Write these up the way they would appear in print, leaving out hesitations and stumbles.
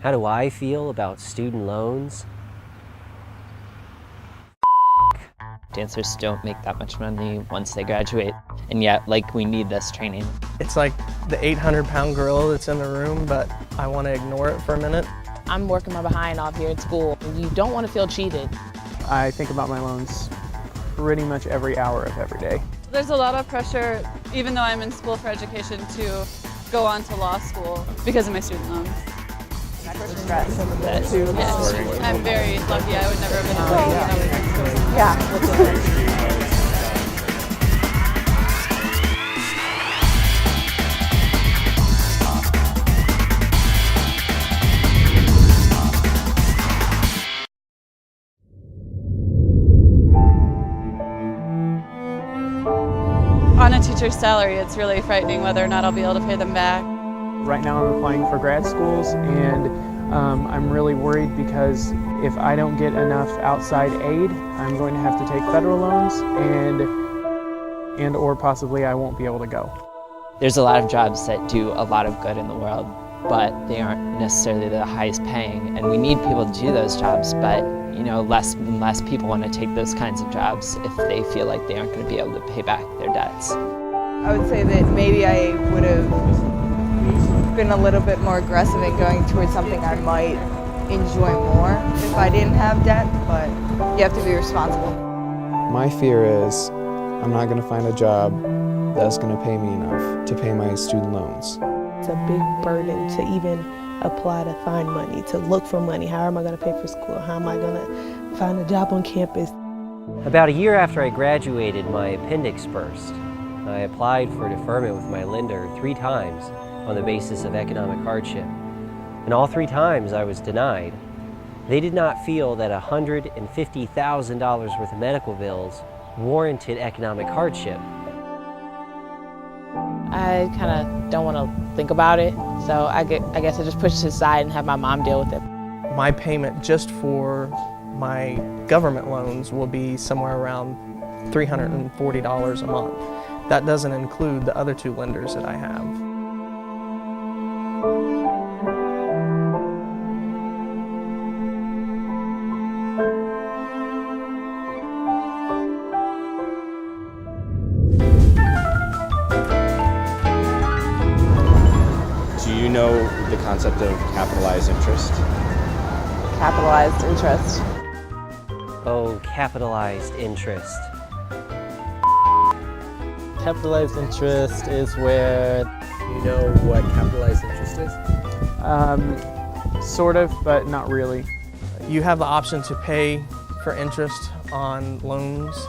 How do I feel about student loans? Dancers don't make that much money once they graduate, and yet, we need this training. It's like the 800-pound gorilla that's in the room, but I want to ignore it for a minute. I'm working my behind off here at school. You don't want to feel cheated. I think about my loans pretty much every hour of every day. There's a lot of pressure, even though I'm in school for education, to go on to law school because of my student loans. Stress. Yes. I'm very lucky. I would never have been able to On a teacher's salary, it's really frightening whether or not I'll be able to pay them back. Right now I'm applying for grad schools, and I'm really worried because if I don't get enough outside aid, I'm going to have to take federal loans and or possibly I won't be able to go. There's a lot of jobs that do a lot of good in the world, but they aren't necessarily the highest paying, and we need people to do those jobs, but less and less people want to take those kinds of jobs if they feel like they aren't going to be able to pay back their debts. I would say that maybe I would have been a little bit more aggressive in going towards something I might enjoy more if I didn't have debt, but you have to be responsible. My fear is I'm not going to find a job that's going to pay me enough to pay my student loans. It's a big burden to even apply to find money, to look for money. How am I going to pay for school? How am I going to find a job on campus? About a year after I graduated, my appendix burst. I applied for deferment with my lender 3 times on the basis of economic hardship. And all 3 times I was denied. They did not feel that $150,000 worth of medical bills warranted economic hardship. I kind of don't want to think about it, so I guess I just push it aside and have my mom deal with it. My payment just for my government loans will be somewhere around $340 a month. That doesn't include the other 2 lenders that I have. Do you know the concept of capitalized interest? Capitalized interest. Oh, capitalized interest. Capitalized interest is where... You know what capitalized interest is? Sort of, but not really. You have the option to pay for interest on loans.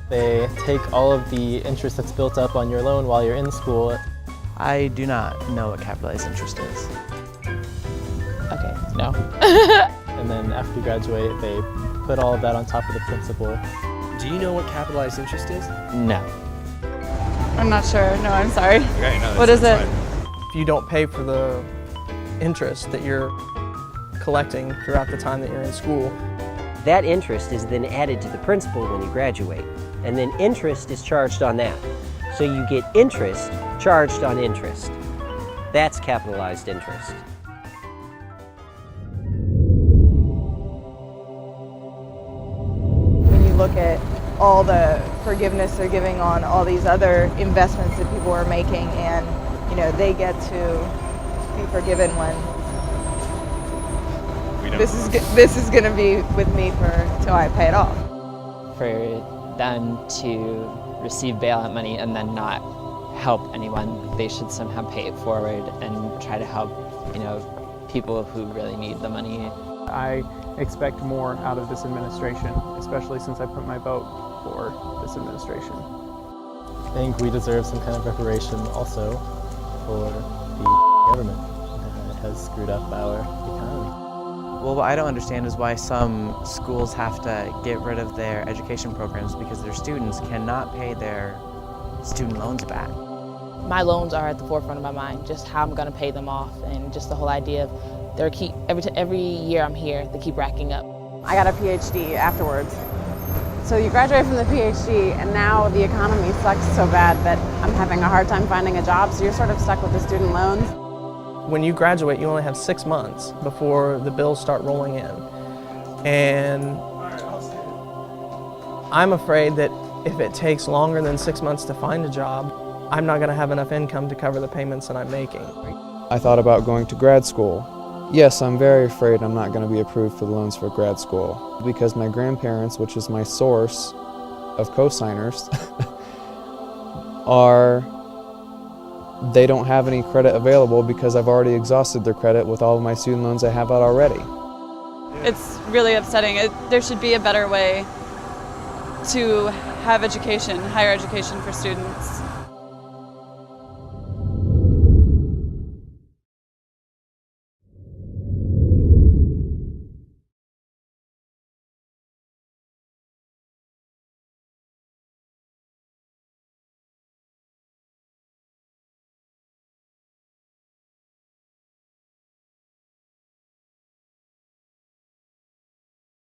They take all of the interest that's built up on your loan while you're in school. I do not know what capitalized interest is. Okay, no. And then after you graduate, they put all of that on top of the principal. Do you know what capitalized interest is? No. I'm not sure. No, I'm sorry. Okay, no, What is it? fine. If you don't pay for the interest that you're collecting throughout the time that you're in school, That interest is then added to the principal when you graduate, and then interest is charged on that. So you get interest charged on interest. That's capitalized interest. When you look at all the forgiveness they're giving on all these other investments that people are making, and they get to be forgiven when this is going to be with me till I pay it off. For them to receive bailout money and then not help anyone, they should somehow pay it forward and try to help, people who really need the money. I expect more out of this administration, especially since I put my vote for this administration. I think we deserve some kind of reparation also for the government that has screwed up our economy. Well, what I don't understand is why some schools have to get rid of their education programs because their students cannot pay their student loans back. My loans are at the forefront of my mind, just how I'm going to pay them off, and just the whole idea of every year I'm here, they keep racking up. I got a PhD afterwards. So you graduate from the PhD, and now the economy sucks so bad that I'm having a hard time finding a job, so you're sort of stuck with the student loans. when you graduate, you only have 6 months before the bills start rolling in. And I'm afraid that if it takes longer than 6 months to find a job, I'm not going to have enough income to cover the payments that I'm making. I thought about going to grad school. Yes, I'm very afraid I'm not going to be approved for the loans for grad school because my grandparents, which is my source of co-signers, they don't have any credit available because I've already exhausted their credit with all of my student loans I have out already. It's really upsetting. There should be a better way to have education, higher education for students.